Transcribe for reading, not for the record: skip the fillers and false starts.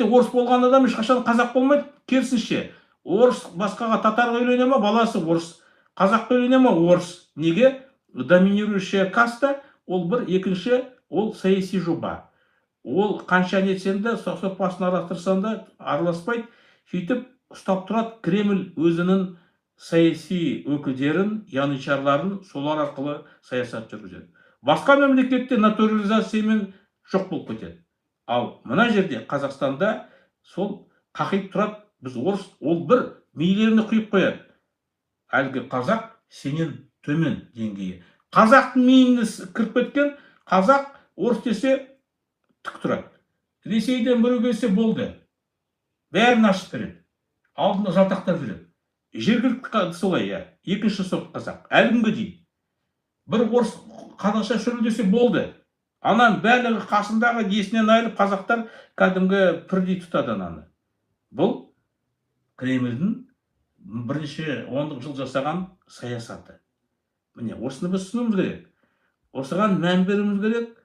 мемлекетте орыс болған адам ешқашан қазақ болмайды, керісінше. Орыс басқаға татарға үйлене ма, баласы орыс. Қазаққа үйлене ма, орыс. Неге? Доминирующая каста, ол бір, екінші, ол саяси жоба. Ол қанша нетсен де, сопасын арастырсан да араласпайды. Сөйтіп, ұстап тұрады Кремль өзінің саяси өкілдерін, янычарларын солар арқылы саясат жүргізеді. Басқа мемлекетте натурализациямен жоқ болып кетеді. Ал мына жерде Қазақстанда сол қақиып тұрады, біз орыс, ол бір мейлеріне құйып қояды. Әлгі қазақ сенен төмен деңгейі. Қазақтың миына кіріп кеткен, қазақ орыс десе тік тұрады. Ресейден біреу келсе болды. Бәрін ашып береді. Алдында жалтақтап жүреді. Жергілікті солай, екінші сорт қазақ. Әлі күнге дейін. Бір орыс қазақша сөйлесе болды. Анан бәрі қасындағы есінен айырып, қазақтар кәдімгі пірдей тұтады ананы. Бұл Кремльдің бірнеше 10 жыл жасаған саясаты. Міне, осыны біз түсінуіміз керек. Осыған мән беруіміз керек.